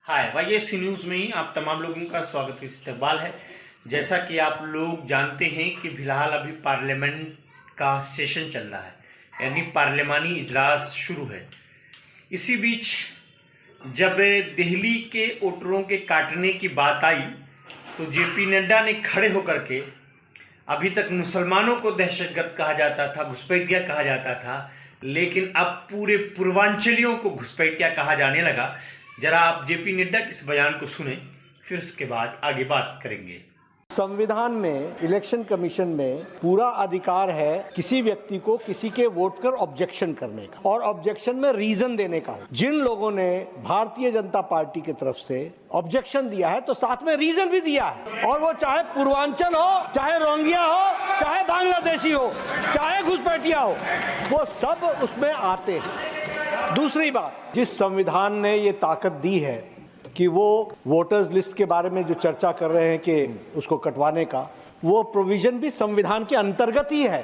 हाय वाईएससी news में आप तमाम लोगों का स्वागत इस्तकबाल है। जैसा कि आप लोग जानते हैं कि फिलहाल अभी पार्लियामेंट का सेशन चल रहा है, यानी पार्लियामानी इजलास शुरू है। इसी बीच जब दिल्ली के वोटरों के काटने की बात आई तो जेपी नड्डा ने खड़े होकर के, अभी तक मुसलमानों को दहशतगर्द कहा जाता था, घुसपैठिया कहा जाता था, लेकिन अब पूरे पूर्वांचलियों को घुसपैठिया कहा जाने लगा। जरा आप जेपी नड्डा के इस बयान को सुने, फिर उसके बाद आगे बात करेंगे। संविधान में, इलेक्शन कमीशन में पूरा अधिकार है किसी व्यक्ति को किसी के वोट पर ऑब्जेक्शन करने का, और ऑब्जेक्शन में रीजन देने का। जिन लोगों ने भारतीय जनता पार्टी की तरफ से ऑब्जेक्शन दिया है तो साथ में रीजन भी दिया है, और वो चाहे पूर्वांचल हो, चाहे रोहिंग्या हो, चाहे बांग्लादेशी हो, चाहे घुसपैठिया हो, वो सब उसमें आते हैं। दूसरी बात, जिस संविधान ने ये ताकत दी है कि वो वोटर्स लिस्ट के बारे में जो चर्चा कर रहे हैं कि उसको कटवाने का, वो प्रोविजन भी संविधान के अंतर्गत ही है।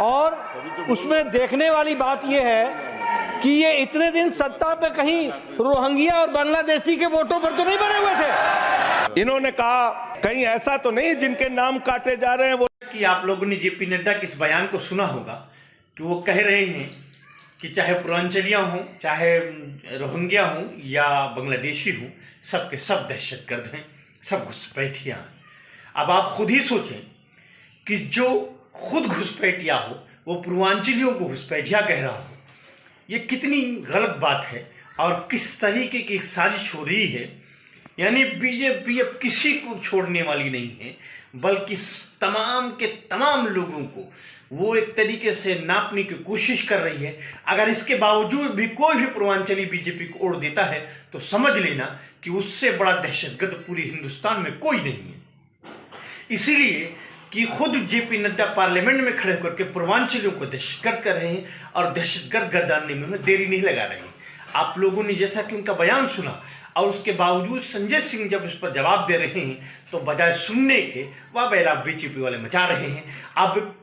और उसमें देखने वाली बात ये है कि ये इतने दिन सत्ता पे कहीं रोहिंग्या और बांग्लादेशी के वोटों पर तो नहीं बने हुए थे। इन्होंने कहा कहीं ऐसा तो नहीं जिनके नाम काटे जा रहे हैं वो। कि आप लोगों ने जेपी नड्डा के इस बयान को सुना होगा कि वो कह रहे हैं कि चाहे पूर्वांचलिया हों, चाहे रोहिंग्या हों या बांग्लादेशी हों, सब के सब दहशतगर्द हैं, सब घुसपैठिया हैं। अब आप खुद ही सोचें कि जो खुद घुसपैठिया हो वो पूर्वांचलियों को घुसपैठिया कह रहा हो, ये कितनी गलत बात है और किस तरीके की साजिश हो रही है। यानी बीजेपी अब किसी को छोड़ने वाली नहीं है, बल्कि तमाम के तमाम लोगों को वो एक तरीके से नापने की कोशिश कर रही है। अगर इसके बावजूद भी कोई भी पूर्वांचली बीजेपी को ओढ़ देता है तो समझ लेना कि उससे बड़ा दहशतगर्द पूरे हिंदुस्तान में कोई नहीं है। इसीलिए कि खुद जेपी नड्डा पार्लियामेंट में खड़े होकर के पूर्वांचलियों को दहशतगर्द कर रहे हैं और दहशतगर्द गर्दानने में देरी नहीं लगा रहे हैं। आप लोगों ने जैसा कि उनका बयान सुना, और उसके बावजूद संजय सिंह जब इस पर जवाब दे रहे हैं तो बजाय सुनने के वह बेला बीजेपी वाले मचा रहे हैं। अब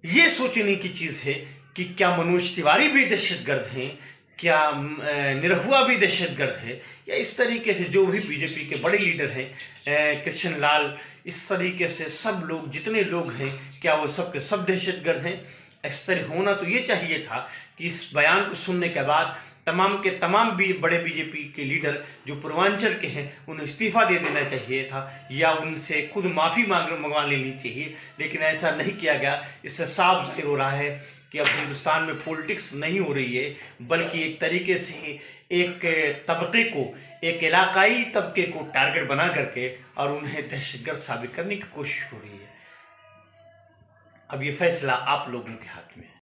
ये सोचने की चीज़ है कि क्या मनोज तिवारी भी दहशतगर्द हैं, क्या निरहुआ भी दहशतगर्द है, या इस तरीके से जो भी बीजेपी के बड़े लीडर हैं, कृष्ण लाल, इस तरीके से सब लोग, जितने लोग हैं, क्या वो सब के सब दहशतगर्द हैं। इस तरह होना तो ये चाहिए था कि इस बयान को सुनने के बाद तमाम के तमाम भी बड़े बीजेपी के लीडर जो पूर्वांचल के हैं उन्हें इस्तीफा दे देना चाहिए था, या उनसे खुद माफ़ी मंगवा लेनी चाहिए, लेकिन ऐसा नहीं किया गया। इससे साफ जाहिर हो रहा है कि अब हिंदुस्तान में पॉलिटिक्स नहीं हो रही है, बल्कि एक तरीके से एक तबके को, एक इलाकाई तबके को टारगेट बना करके और उन्हें दहशतगर्द साबित करने की कोशिश हो रही है। अब ये फैसला आप लोगों के हाथ में है।